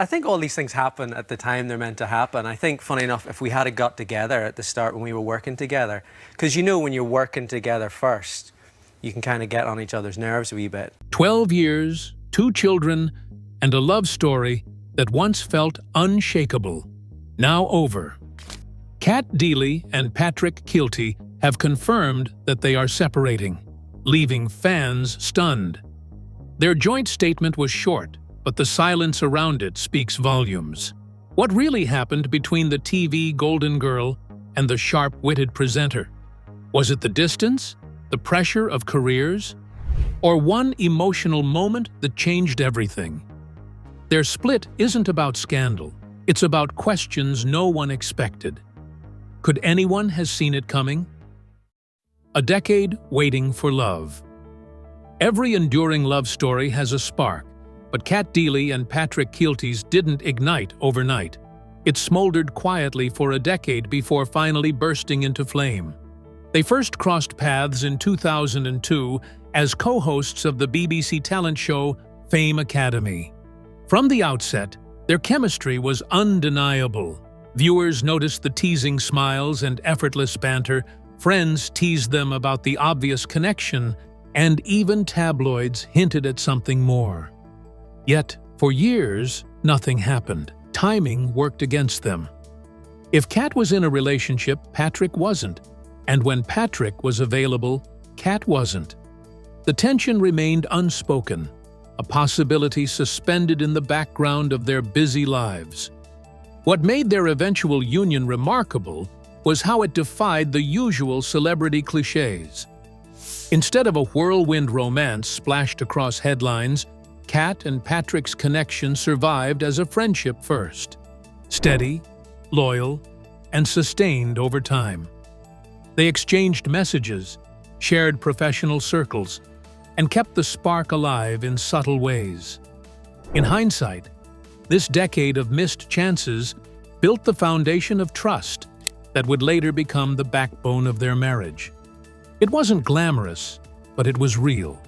I think all these things happen at the time they're meant to happen. I think, funny enough, if we had got together at the start when we were working together, because you know when you're working together first, you can kind of get on each other's nerves a wee bit. 12 years, 2 children, and a love story that once felt unshakable. Now over. Kat Deeley and Patrick Kielty have confirmed that they are separating, leaving fans stunned. Their joint statement was short, but the silence around it speaks volumes. What really happened between the TV golden girl and the sharp-witted presenter? Was it the distance, the pressure of careers, or one emotional moment that changed everything? Their split isn't about scandal. It's about questions no one expected. Could anyone have seen it coming? A decade waiting for love. Every enduring love story has a spark, but Kat Deeley and Patrick Kielty's didn't ignite overnight. It smoldered quietly for a decade before finally bursting into flame. They first crossed paths in 2002 as co-hosts of the BBC talent show Fame Academy. From the outset, their chemistry was undeniable. Viewers noticed the teasing smiles and effortless banter, friends teased them about the obvious connection, and even tabloids hinted at something more. Yet, for years, nothing happened. Timing worked against them. If Kat was in a relationship, Patrick wasn't. And when Patrick was available, Kat wasn't. The tension remained unspoken, a possibility suspended in the background of their busy lives. What made their eventual union remarkable was how it defied the usual celebrity cliches. Instead of a whirlwind romance splashed across headlines, Kat and Patrick's connection survived as a friendship first. Steady, loyal, and sustained over time. They exchanged messages, shared professional circles, and kept the spark alive in subtle ways. In hindsight, this decade of missed chances built the foundation of trust that would later become the backbone of their marriage. It wasn't glamorous, but it was real.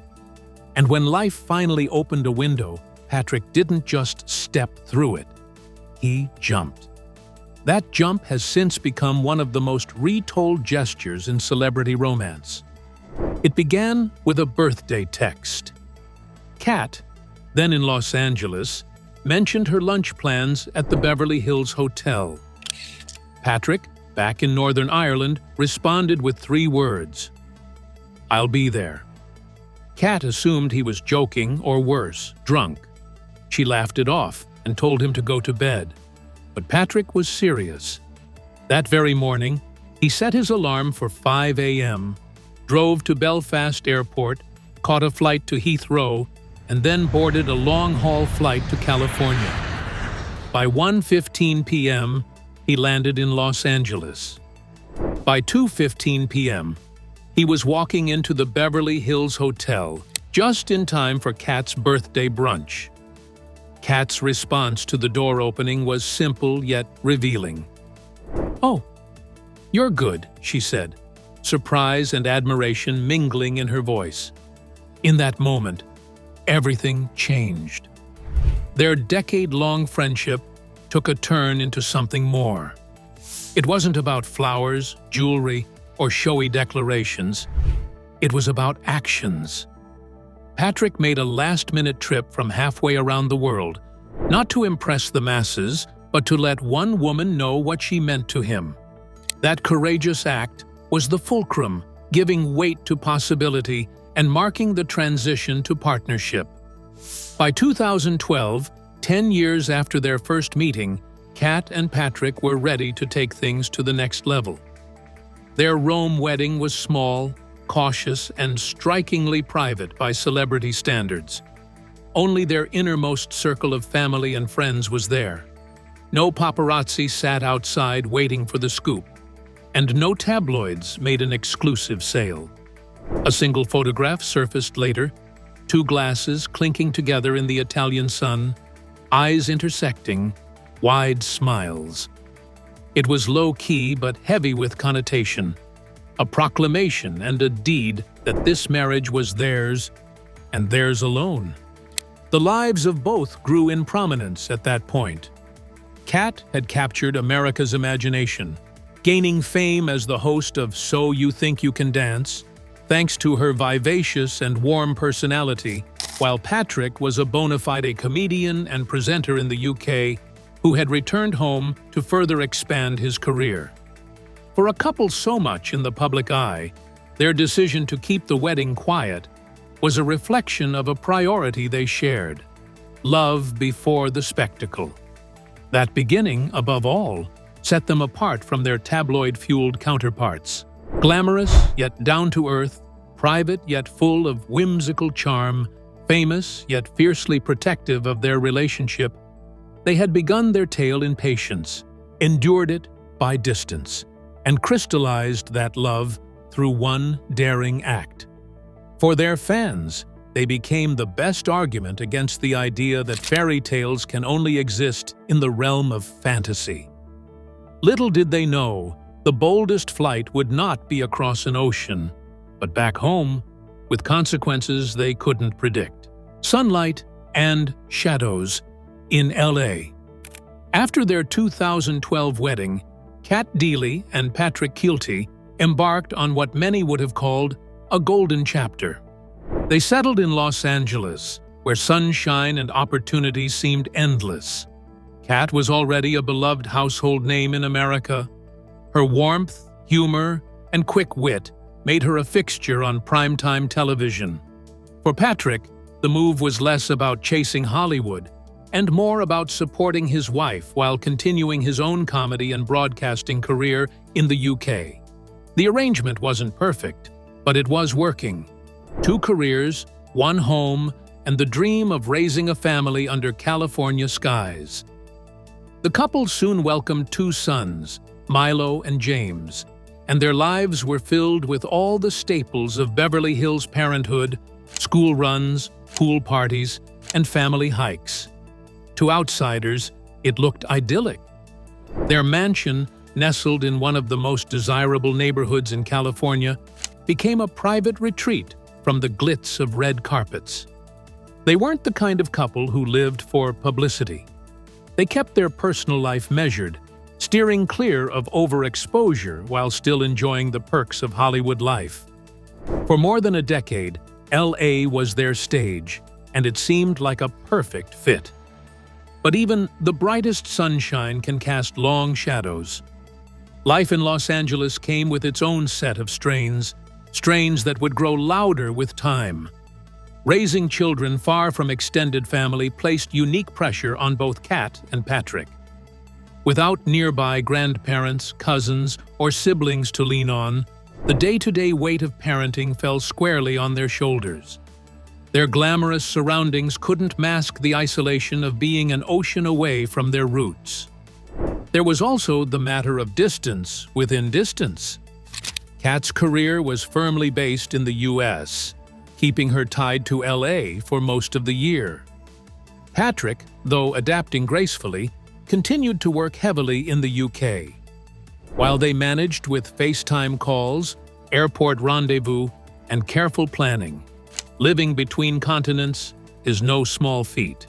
And when life finally opened a window, Patrick didn't just step through it. He jumped. That jump has since become one of the most retold gestures in celebrity romance. It began with a birthday text. Kat, then in Los Angeles, mentioned her lunch plans at the Beverly Hills Hotel. Patrick, back in Northern Ireland, responded with 3 words: "I'll be there." Kat assumed he was joking or worse, drunk. She laughed it off and told him to go to bed. But Patrick was serious. That very morning, he set his alarm for 5 a.m., drove to Belfast Airport, caught a flight to Heathrow, and then boarded a long-haul flight to California. By 1:15 p.m., he landed in Los Angeles. By 2:15 p.m., he was walking into the Beverly Hills Hotel, just in time for Kat's birthday brunch. Kat's response to the door opening was simple yet revealing. "Oh, you're good," she said, surprise and admiration mingling in her voice. In that moment, everything changed. Their decade-long friendship took a turn into something more. It wasn't about flowers, jewelry, or showy declarations. It was about actions. Patrick made a last-minute trip from halfway around the world, not to impress the masses, but to let one woman know what she meant to him. That courageous act was the fulcrum, giving weight to possibility and marking the transition to partnership. By 2012, 10 years after their first meeting, Kat and Patrick were ready to take things to the next level. Their Rome wedding was small, cautious, and strikingly private by celebrity standards. Only their innermost circle of family and friends was there. No paparazzi sat outside waiting for the scoop, and no tabloids made an exclusive sale. A single photograph surfaced later, 2 glasses clinking together in the Italian sun, eyes intersecting, wide smiles. It was low-key but heavy with connotation, a proclamation and a deed that this marriage was theirs, and theirs alone. The lives of both grew in prominence at that point. Kat had captured America's imagination, gaining fame as the host of So You Think You Can Dance, thanks to her vivacious and warm personality, while Patrick was a bona fide comedian and presenter in the UK who had returned home to further expand his career. For a couple so much in the public eye, their decision to keep the wedding quiet was a reflection of a priority they shared: love before the spectacle. That beginning, above all, set them apart from their tabloid-fueled counterparts. Glamorous yet down-to-earth, private yet full of whimsical charm, famous yet fiercely protective of their relationship, they had begun their tale in patience, endured it by distance, and crystallized that love through one daring act. For their fans, they became the best argument against the idea that fairy tales can only exist in the realm of fantasy. Little did they know, the boldest flight would not be across an ocean, but back home, with consequences they couldn't predict. Sunlight and shadows in LA. After their 2012 wedding, Kat Deeley and Patrick Kielty embarked on what many would have called a golden chapter. They settled in Los Angeles, where sunshine and opportunity seemed endless. Kat was already a beloved household name in America. Her warmth, humor, and quick wit made her a fixture on primetime television. For Patrick, the move was less about chasing Hollywood and more about supporting his wife while continuing his own comedy and broadcasting career in the UK. The arrangement wasn't perfect, but it was working. 2 careers, 1 home, and the dream of raising a family under California skies. The couple soon welcomed 2 sons, Milo and James, and their lives were filled with all the staples of Beverly Hills parenthood: school runs, pool parties, and family hikes. To outsiders, it looked idyllic. Their mansion, nestled in one of the most desirable neighborhoods in California, became a private retreat from the glitz of red carpets. They weren't the kind of couple who lived for publicity. They kept their personal life measured, steering clear of overexposure while still enjoying the perks of Hollywood life. For more than a decade, LA was their stage, and it seemed like a perfect fit. But even the brightest sunshine can cast long shadows. Life in Los Angeles came with its own set of strains that would grow louder with time. Raising children far from extended family placed unique pressure on both Kat and Patrick. Without nearby grandparents, cousins, or siblings to lean on, the day-to-day weight of parenting fell squarely on their shoulders. Their glamorous surroundings couldn't mask the isolation of being an ocean away from their roots. There was also the matter of distance within distance. Kat's career was firmly based in the US, keeping her tied to LA for most of the year. Patrick, though adapting gracefully, continued to work heavily in the UK. While they managed with FaceTime calls, airport rendezvous, and careful planning, living between continents is no small feat.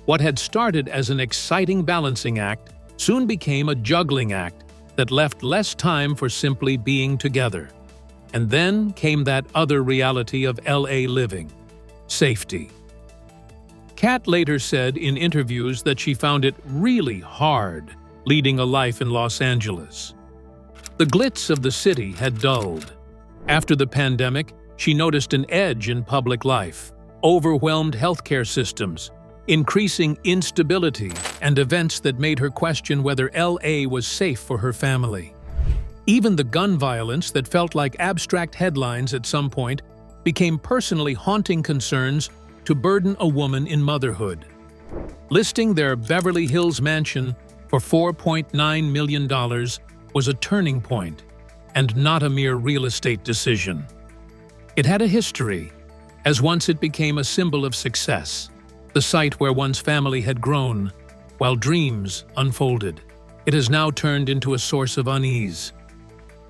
What had started as an exciting balancing act soon became a juggling act that left less time for simply being together. And then came that other reality of LA living: safety. Kat later said in interviews that she found it really hard leading a life in Los Angeles. The glitz of the city had dulled. After the pandemic, she noticed an edge in public life: overwhelmed healthcare systems, increasing instability, and events that made her question whether LA was safe for her family. Even the gun violence that felt like abstract headlines at some point became personally haunting concerns to burden a woman in motherhood. Listing their Beverly Hills mansion for $4.9 million was a turning point, and not a mere real estate decision. It had a history, as once it became a symbol of success, the site where one's family had grown, while dreams unfolded. It has now turned into a source of unease.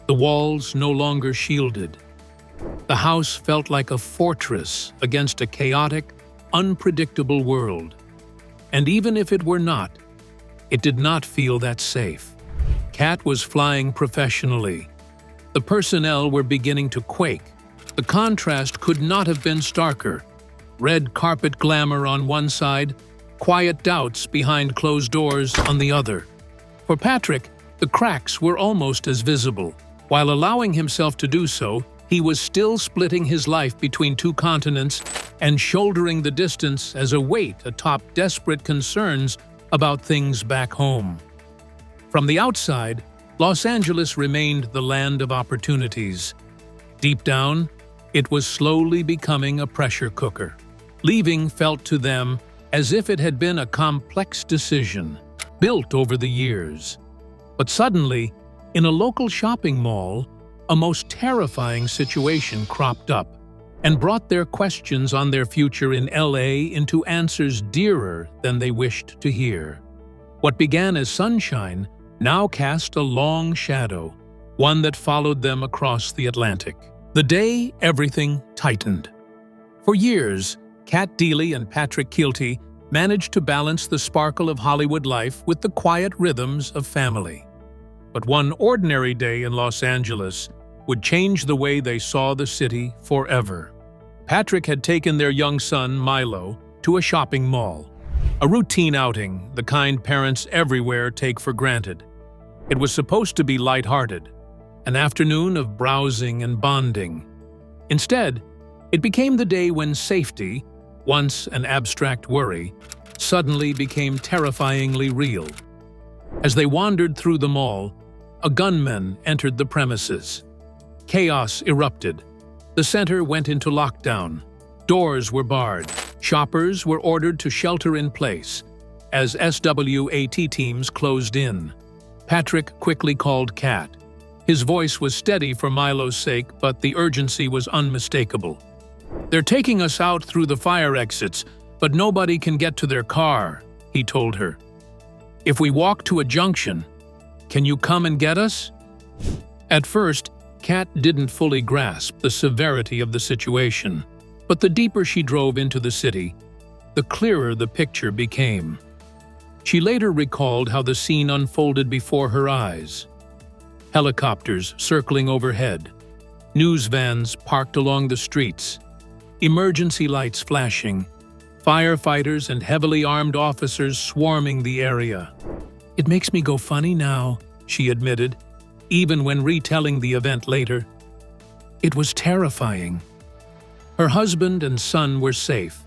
The walls no longer shielded. The house felt like a fortress against a chaotic, unpredictable world. And even if it were not, it did not feel that safe. Kat was flying professionally. The personnel were beginning to quake. The contrast could not have been starker. Red carpet glamour on one side, quiet doubts behind closed doors on the other. For Patrick, the cracks were almost as visible. While allowing himself to do so, he was still splitting his life between two continents and shouldering the distance as a weight atop desperate concerns about things back home. From the outside, Los Angeles remained the land of opportunities. Deep down, it was slowly becoming a pressure cooker. Leaving felt to them as if it had been a complex decision, built over the years. But suddenly, in a local shopping mall, a most terrifying situation cropped up and brought their questions on their future in LA into answers dearer than they wished to hear. What began as sunshine now cast a long shadow, one that followed them across the Atlantic. The day everything tightened. For years, Kat Deeley and Patrick Kielty managed to balance the sparkle of Hollywood life with the quiet rhythms of family. But one ordinary day in Los Angeles would change the way they saw the city forever. Patrick had taken their young son, Milo, to a shopping mall. A routine outing, the kind parents everywhere take for granted. It was supposed to be lighthearted, an afternoon of browsing and bonding. Instead, it became the day when safety, once an abstract worry, suddenly became terrifyingly real. As they wandered through the mall, a gunman entered the premises. Chaos erupted. The center went into lockdown. Doors were barred. Shoppers were ordered to shelter in place as SWAT teams closed in. Patrick quickly called Kat. His voice was steady for Milo's sake, but the urgency was unmistakable. "They're taking us out through the fire exits, but nobody can get to their car," he told her. "If we walk to a junction, can you come and get us?" At first, Kat didn't fully grasp the severity of the situation, but the deeper she drove into the city, the clearer the picture became. She later recalled how the scene unfolded before her eyes. Helicopters circling overhead, news vans parked along the streets, emergency lights flashing, firefighters and heavily armed officers swarming the area. "It makes me go funny now," she admitted, even when retelling the event later. It was terrifying. Her husband and son were safe,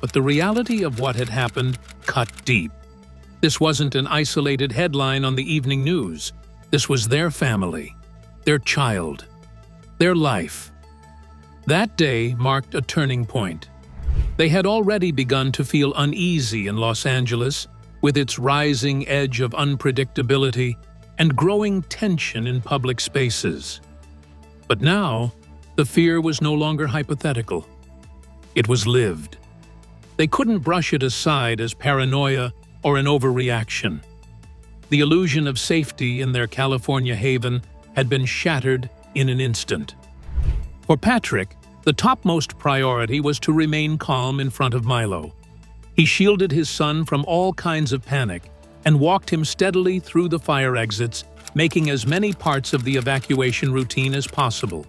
but the reality of what had happened cut deep. This wasn't an isolated headline on the evening news. This was their family, their child, their life. That day marked a turning point. They had already begun to feel uneasy in Los Angeles, with its rising edge of unpredictability and growing tension in public spaces. But now, the fear was no longer hypothetical. It was lived. They couldn't brush it aside as paranoia or an overreaction. The illusion of safety in their California haven had been shattered in an instant. For Patrick, the topmost priority was to remain calm in front of Milo. He shielded his son from all kinds of panic and walked him steadily through the fire exits, making as many parts of the evacuation routine as possible.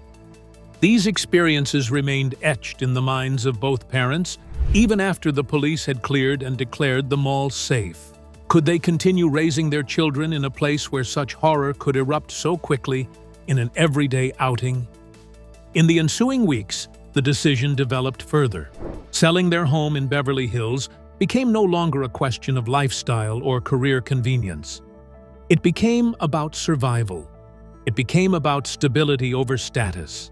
These experiences remained etched in the minds of both parents, even after the police had cleared and declared the mall safe. Could they continue raising their children in a place where such horror could erupt so quickly in an everyday outing? In the ensuing weeks, the decision developed further. Selling their home in Beverly Hills became no longer a question of lifestyle or career convenience. It became about survival. It became about stability over status.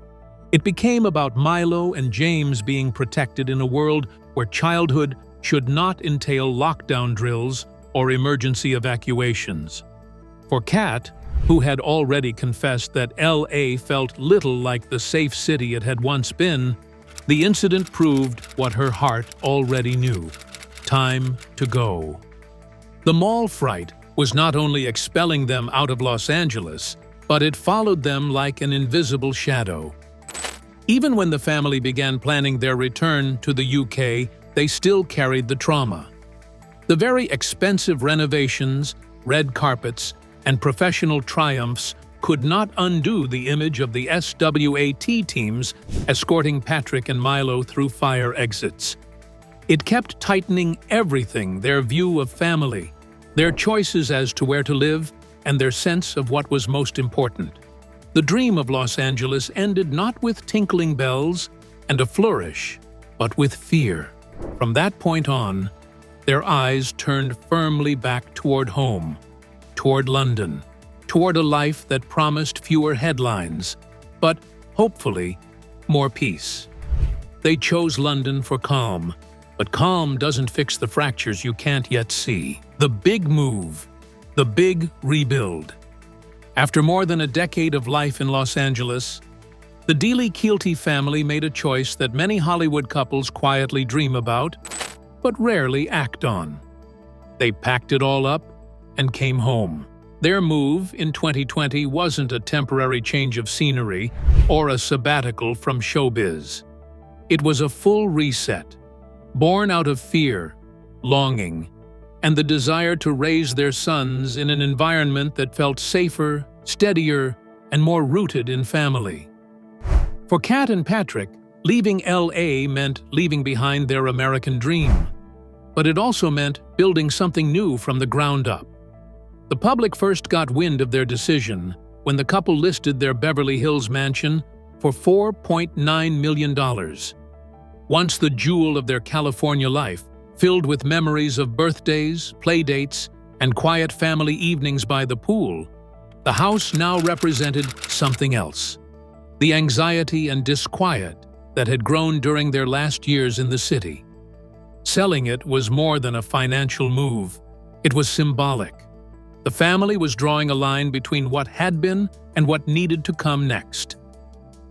It became about Milo and James being protected in a world where childhood should not entail lockdown drills or emergency evacuations. For Kat, who had already confessed that LA felt little like the safe city it had once been, the incident proved what her heart already knew: time to go. The mall fright was not only expelling them out of Los Angeles, but it followed them like an invisible shadow. Even when the family began planning their return to the UK, they still carried the trauma. The very expensive renovations, red carpets, and professional triumphs could not undo the image of the SWAT teams escorting Patrick and Milo through fire exits. It kept tightening everything: their view of family, their choices as to where to live, and their sense of what was most important. The dream of Los Angeles ended not with tinkling bells and a flourish, but with fear. From that point on, their eyes turned firmly back toward home, toward London, toward a life that promised fewer headlines, but, hopefully, more peace. They chose London for calm, but calm doesn't fix the fractures you can't yet see. The big move, the big rebuild. After more than a decade of life in Los Angeles, the Deeley-Kielty family made a choice that many Hollywood couples quietly dream about, but rarely act on. They packed it all up and came home. Their move in 2020 wasn't a temporary change of scenery or a sabbatical from showbiz. It was a full reset, born out of fear, longing, and the desire to raise their sons in an environment that felt safer, steadier, and more rooted in family. For Kat and Patrick, leaving LA meant leaving behind their American dream, but it also meant building something new from the ground up. The public first got wind of their decision when the couple listed their Beverly Hills mansion for $4.9 million. Once the jewel of their California life, filled with memories of birthdays, playdates, and quiet family evenings by the pool, the house now represented something else: the anxiety and disquiet that had grown during their last years in the city. Selling it was more than a financial move. It was symbolic. The family was drawing a line between what had been and what needed to come next.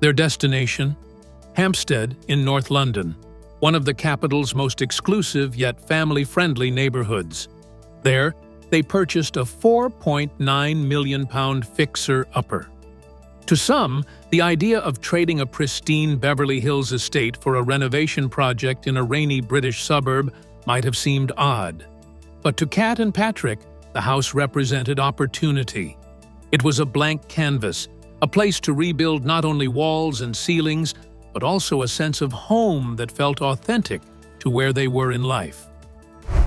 Their destination? Hampstead in North London, one of the capital's most exclusive yet family-friendly neighborhoods. There, they purchased a £4.9 million fixer-upper. To some, the idea of trading a pristine Beverly Hills estate for a renovation project in a rainy British suburb might have seemed odd. But to Kat and Patrick, the house represented opportunity. It was a blank canvas, a place to rebuild not only walls and ceilings, but also a sense of home that felt authentic to where they were in life.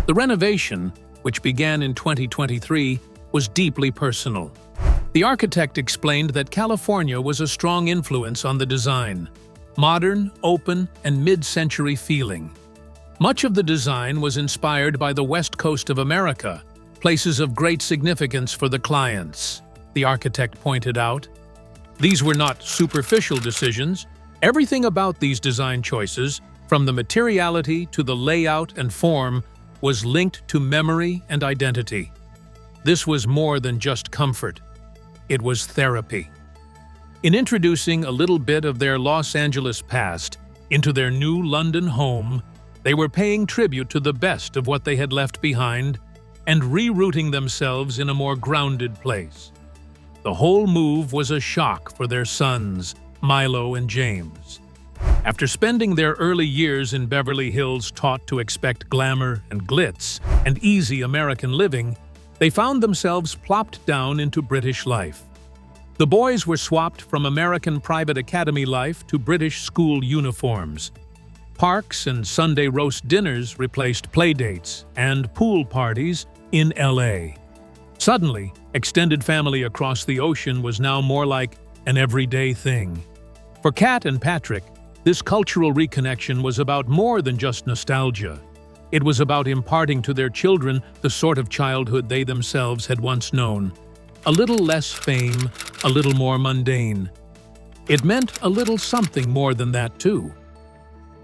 The renovation, which began in 2023, was deeply personal. The architect explained that California was a strong influence on the design: modern, open, and mid-century feeling. Much of the design was inspired by the West Coast of America, places of great significance for the clients, the architect pointed out. These were not superficial decisions. Everything about these design choices, from the materiality to the layout and form, was linked to memory and identity. This was more than just comfort. It was therapy. In introducing a little bit of their Los Angeles past into their new London home, they were paying tribute to the best of what they had left behind and rerouting themselves in a more grounded place. The whole move was a shock for their sons, Milo and James. After spending their early years in Beverly Hills taught to expect glamour and glitz and easy American living, they found themselves plopped down into British life. The boys were swapped from American private academy life to British school uniforms. Parks and Sunday roast dinners replaced playdates and pool parties in LA. Suddenly, extended family across the ocean was now more like an everyday thing. For Kat and Patrick, this cultural reconnection was about more than just nostalgia. It was about imparting to their children the sort of childhood they themselves had once known. A little less fame, a little more mundane. It meant a little something more than that, too.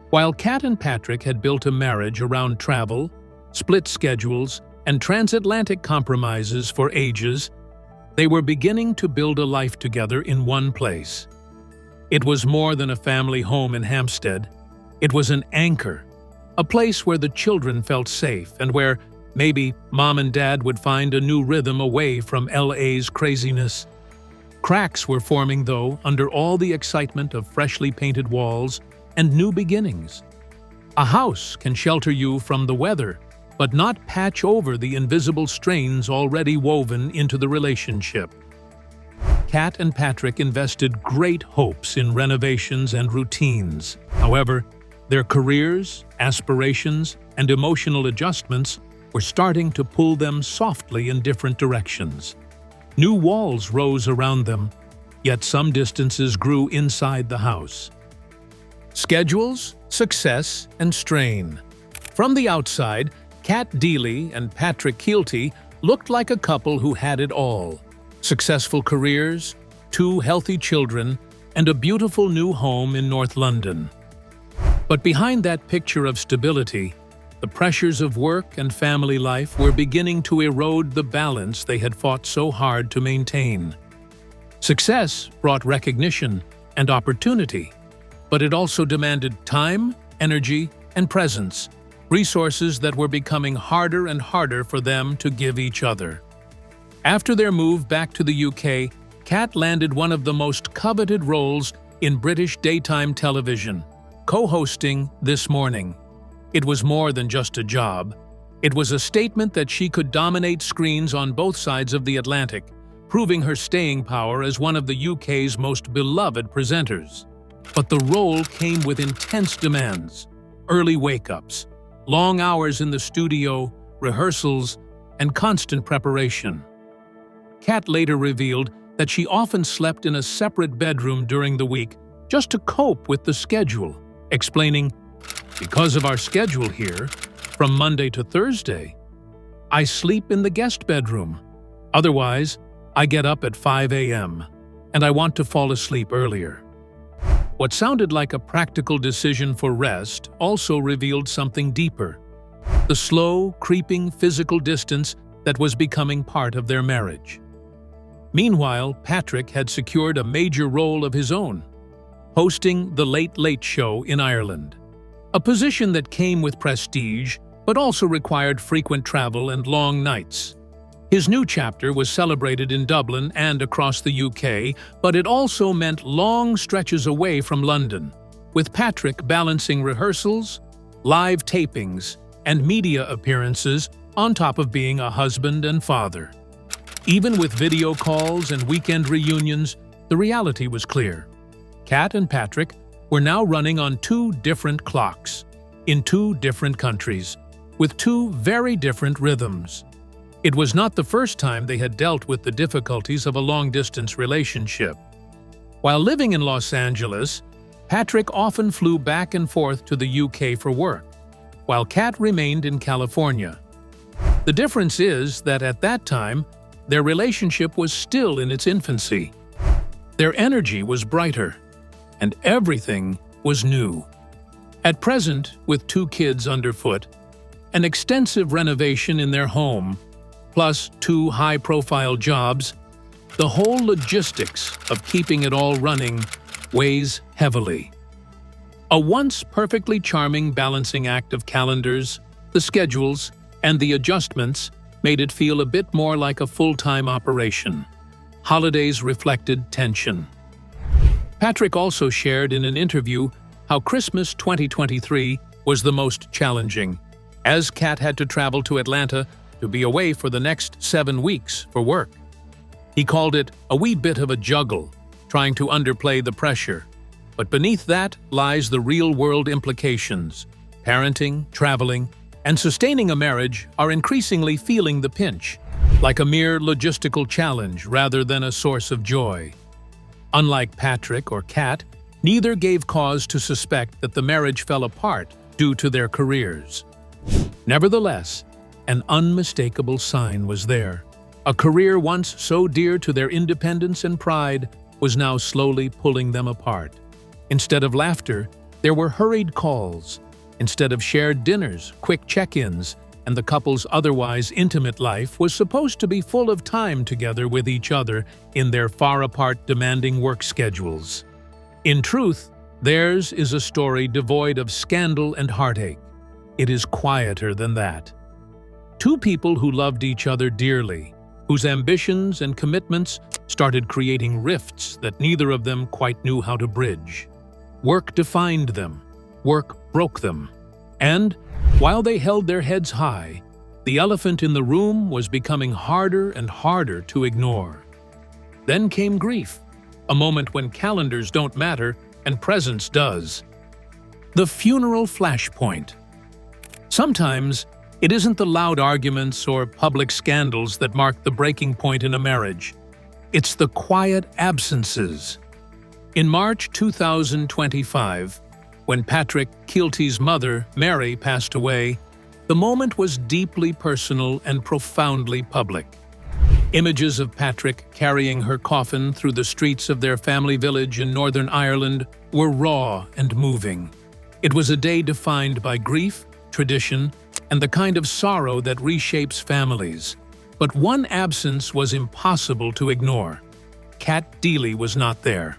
While Kat and Patrick had built a marriage around travel, split schedules, and transatlantic compromises for ages, they were beginning to build a life together in one place. It was more than a family home in Hampstead. It was an anchor, a place where the children felt safe and where maybe mom and dad would find a new rhythm away from LA's craziness. Cracks were forming, though, under all the excitement of freshly painted walls and new beginnings. A house can shelter you from the weather, but not patch over the invisible strains already woven into the relationship. Kat and Patrick invested great hopes in renovations and routines. However, their careers, aspirations, and emotional adjustments were starting to pull them softly in different directions. New walls rose around them, yet some distances grew inside the house. Schedules, success, and strain. From the outside, Kat Deeley and Patrick Kielty looked like a couple who had it all. Successful careers, 2 healthy children, and a beautiful new home in North London. But behind that picture of stability, the pressures of work and family life were beginning to erode the balance they had fought so hard to maintain. Success brought recognition and opportunity, but it also demanded time, energy, and presence, resources that were becoming harder and harder for them to give each other. After their move back to the UK, Kat landed one of the most coveted roles in British daytime television, co-hosting This Morning. It was more than just a job. It was a statement that she could dominate screens on both sides of the Atlantic, proving her staying power as one of the UK's most beloved presenters. But the role came with intense demands: early wake-ups, long hours in the studio, rehearsals, and constant preparation. Kat later revealed that she often slept in a separate bedroom during the week just to cope with the schedule, explaining, "Because of our schedule here, from Monday to Thursday, I sleep in the guest bedroom. Otherwise, I get up at 5 a.m. and I want to fall asleep earlier." What sounded like a practical decision for rest also revealed something deeper: the slow, creeping physical distance that was becoming part of their marriage. Meanwhile, Patrick had secured a major role of his own, hosting The Late Late Show in Ireland. A position that came with prestige, but also required frequent travel and long nights. His new chapter was celebrated in Dublin and across the UK, but it also meant long stretches away from London, with Patrick balancing rehearsals, live tapings, and media appearances on top of being a husband and father. Even with video calls and weekend reunions, the reality was clear. Kat and Patrick were now running on 2 different clocks, in 2 different countries, with 2 very different rhythms. It was not the first time they had dealt with the difficulties of a long-distance relationship. While living in Los Angeles, Patrick often flew back and forth to the UK for work, while Kat remained in California. The difference is that at that time, their relationship was still in its infancy. Their energy was brighter, and everything was new. At present, with 2 kids underfoot, an extensive renovation in their home, plus 2 high-profile jobs, the whole logistics of keeping it all running weighs heavily. A once perfectly charming balancing act of calendars, the schedules, and the adjustments made it feel a bit more like a full-time operation. Holidays reflected tension. Patrick also shared in an interview how Christmas 2023 was the most challenging, as Kat had to travel to Atlanta to be away for the next 7 weeks for work. He called it a wee bit of a juggle, trying to underplay the pressure. But beneath that lies the real-world implications. Parenting, traveling, and sustaining a marriage are increasingly feeling the pinch, like a mere logistical challenge rather than a source of joy. Unlike Patrick or Kat, neither gave cause to suspect that the marriage fell apart due to their careers. Nevertheless, an unmistakable sign was there. A career once so dear to their independence and pride was now slowly pulling them apart. Instead of laughter, there were hurried calls. Instead of shared dinners, quick check-ins, and the couple's otherwise intimate life was supposed to be full of time together with each other in their far-apart demanding work schedules. In truth, theirs is a story devoid of scandal and heartache. It is quieter than that. 2 people who loved each other dearly, whose ambitions and commitments started creating rifts that neither of them quite knew how to bridge. Work defined them. Work broke them. And, while they held their heads high, the elephant in the room was becoming harder and harder to ignore. Then came grief, a moment when calendars don't matter and presence does. The funeral flashpoint. Sometimes, it isn't the loud arguments or public scandals that mark the breaking point in a marriage. It's the quiet absences. In March 2025, when Patrick Kielty's mother, Mary, passed away, the moment was deeply personal and profoundly public. Images of Patrick carrying her coffin through the streets of their family village in Northern Ireland were raw and moving. It was a day defined by grief, tradition, and the kind of sorrow that reshapes families. But one absence was impossible to ignore. Cat Deeley was not there.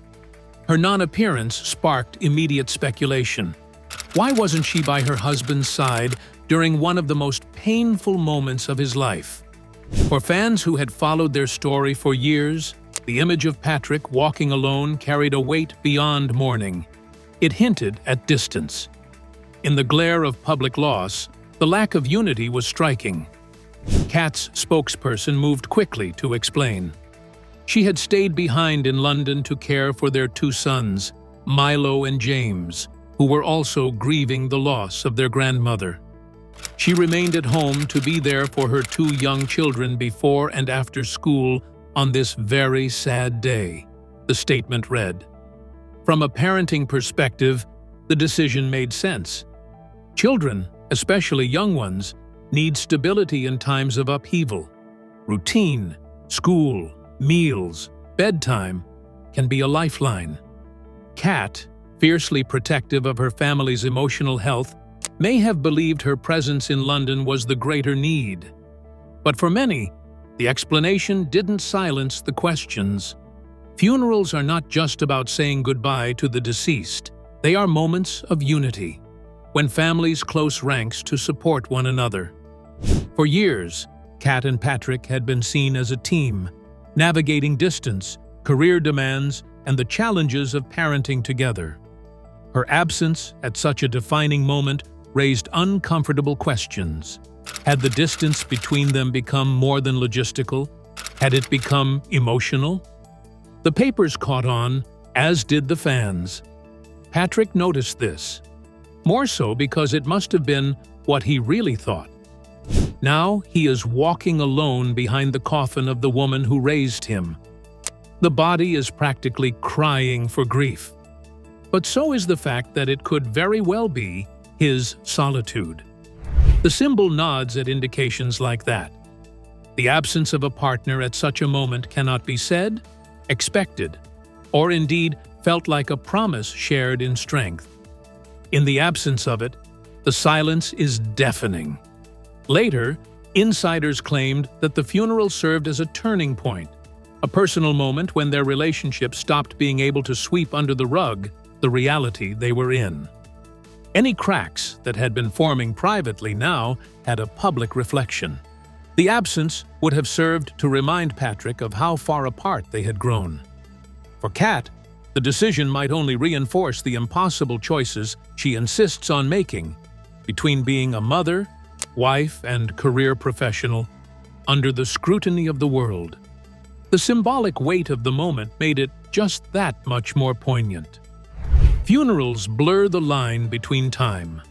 Her non-appearance sparked immediate speculation. Why wasn't she by her husband's side during one of the most painful moments of his life? For fans who had followed their story for years, the image of Patrick walking alone carried a weight beyond mourning. It hinted at distance. In the glare of public loss, the lack of unity was striking. Cat's spokesperson moved quickly to explain. She had stayed behind in London to care for their two sons, Milo and James, who were also grieving the loss of their grandmother. She remained at home to be there for her two young children before and after school on this very sad day, the statement read. From a parenting perspective, the decision made sense. Children, especially young ones, need stability in times of upheaval. Routine, school, meals, bedtime can be a lifeline. Cat, fiercely protective of her family's emotional health, may have believed her presence in London was the greater need. But for many, the explanation didn't silence the questions. Funerals are not just about saying goodbye to the deceased. They are moments of unity, when families close ranks to support one another. For years, Cat and Patrick had been seen as a team, navigating distance, career demands, and the challenges of parenting together. Her absence at such a defining moment raised uncomfortable questions. Had the distance between them become more than logistical? Had it become emotional? The papers caught on, as did the fans. Patrick noticed this, more so because it must have been what he really thought. Now he is walking alone behind the coffin of the woman who raised him. The body is practically crying for grief. But so is the fact that it could very well be his solitude. The symbol nods at indications like that. The absence of a partner at such a moment cannot be said, expected, or indeed felt like a promise shared in strength. In the absence of it, the silence is deafening. Later, insiders claimed that the funeral served as a turning point, a personal moment when their relationship stopped being able to sweep under the rug the reality they were in. Any cracks that had been forming privately now had a public reflection. The absence would have served to remind Patrick of how far apart they had grown. For Cat, the decision might only reinforce the impossible choices she insists on making between being a mother, wife, and career professional under the scrutiny of the world. The symbolic weight of the moment made it just that much more poignant. Funerals blur the line between time.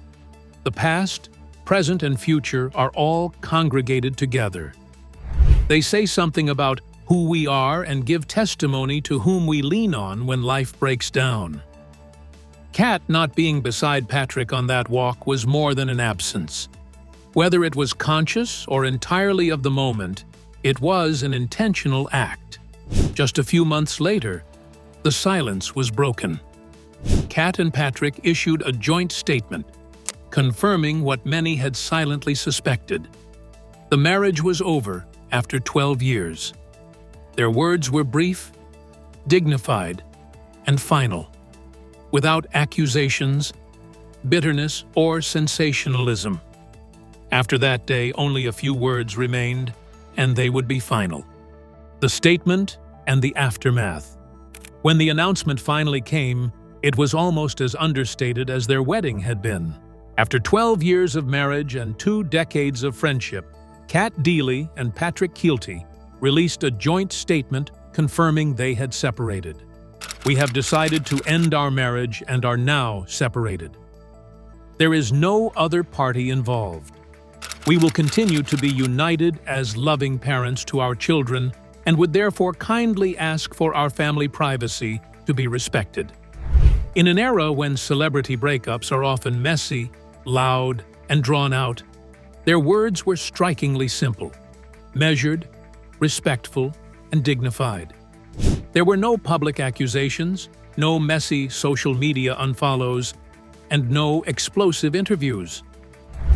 The past, present, and future are all congregated together. They say something about who we are and give testimony to whom we lean on when life breaks down. Cat not being beside Patrick on that walk was more than an absence. Whether it was conscious or entirely of the moment, it was an intentional act. Just a few months later, the silence was broken. Cat and Patrick issued a joint statement, confirming what many had silently suspected. The marriage was over after 12 years. Their words were brief, dignified, and final, without accusations, bitterness, or sensationalism. After that day, only a few words remained, and they would be final. The statement and the aftermath. When the announcement finally came, it was almost as understated as their wedding had been. After 12 years of marriage and 2 decades of friendship, Kat Deeley and Patrick Kielty released a joint statement confirming they had separated. "We have decided to end our marriage and are now separated. There is no other party involved. We will continue to be united as loving parents to our children and would therefore kindly ask for our family privacy to be respected." In an era when celebrity breakups are often messy, loud, and drawn out, their words were strikingly simple, measured, respectful, and dignified. There were no public accusations, no messy social media unfollows, and no explosive interviews.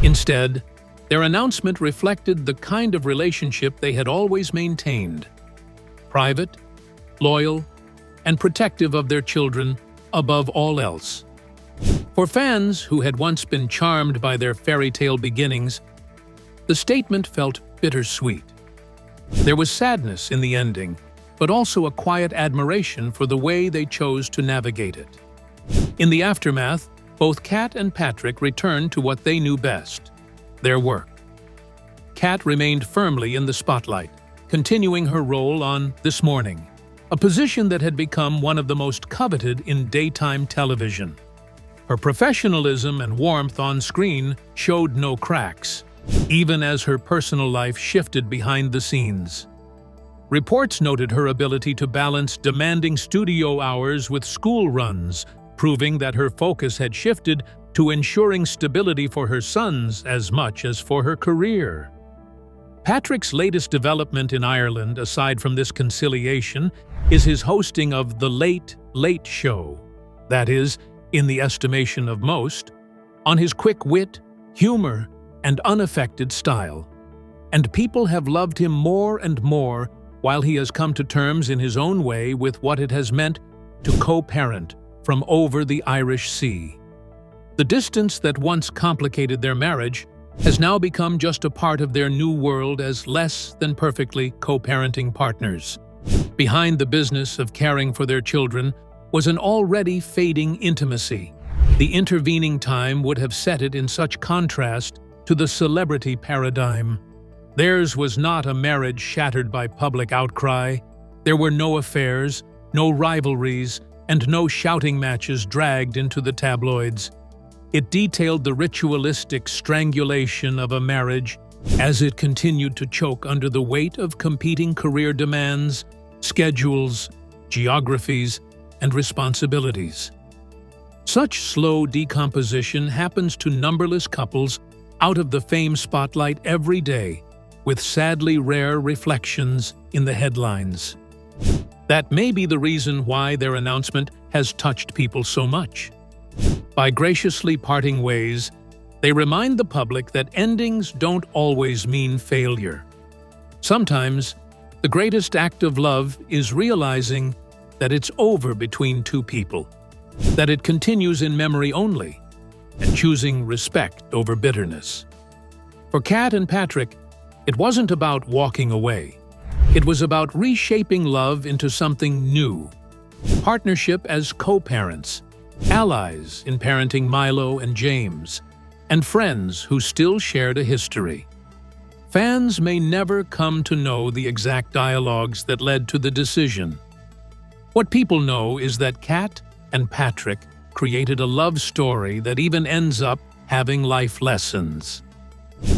Instead, their announcement reflected the kind of relationship they had always maintained: private, loyal, and protective of their children above all else. For fans who had once been charmed by their fairy tale beginnings, the statement felt bittersweet. There was sadness in the ending, but also a quiet admiration for the way they chose to navigate it. In the aftermath, both Kat and Patrick returned to what they knew best: their work. Kat remained firmly in the spotlight, continuing her role on This Morning, a position that had become one of the most coveted in daytime television. Her professionalism and warmth on screen showed no cracks, even as her personal life shifted behind the scenes. Reports noted her ability to balance demanding studio hours with school runs, proving that her focus had shifted to ensuring stability for her sons as much as for her career. Patrick's latest development in Ireland, aside from this conciliation, is his hosting of The Late Late Show. That is, in the estimation of most, on his quick wit, humor, and unaffected style. And people have loved him more and more while he has come to terms in his own way with what it has meant to co-parent from over the Irish Sea. The distance that once complicated their marriage has now become just a part of their new world as less than perfectly co-parenting partners. Behind the business of caring for their children was an already fading intimacy. The intervening time would have set it in such contrast to the celebrity paradigm. Theirs was not a marriage shattered by public outcry. There were no affairs, no rivalries, and no shouting matches dragged into the tabloids. It detailed the ritualistic strangulation of a marriage as it continued to choke under the weight of competing career demands, schedules, geographies, and responsibilities. Such slow decomposition happens to numberless couples out of the fame spotlight every day, with sadly rare reflections in the headlines. That may be the reason why their announcement has touched people so much. By graciously parting ways, they remind the public that endings don't always mean failure. Sometimes, the greatest act of love is realizing that it's over between two people, that it continues in memory only, and choosing respect over bitterness. For Kat and Patrick, it wasn't about walking away. It was about reshaping love into something new. Partnership as co-parents, allies in parenting Milo and James, and friends who still shared a history. Fans may never come to know the exact dialogues that led to the decision. What people know is that Kat and Patrick created a love story that even ends up having life lessons.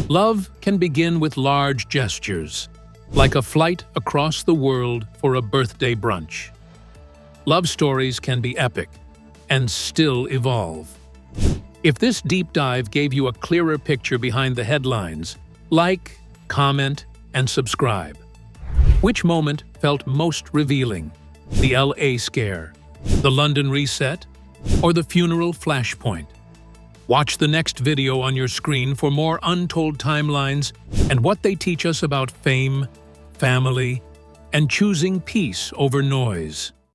Love can begin with large gestures, like a flight across the world for a birthday brunch. Love stories can be epic and still evolve. If this deep dive gave you a clearer picture behind the headlines, like, comment, and subscribe. Which moment felt most revealing? The LA scare, the London reset, or the funeral flashpoint? Watch the next video on your screen for more untold timelines and what they teach us about fame, family, and choosing peace over noise.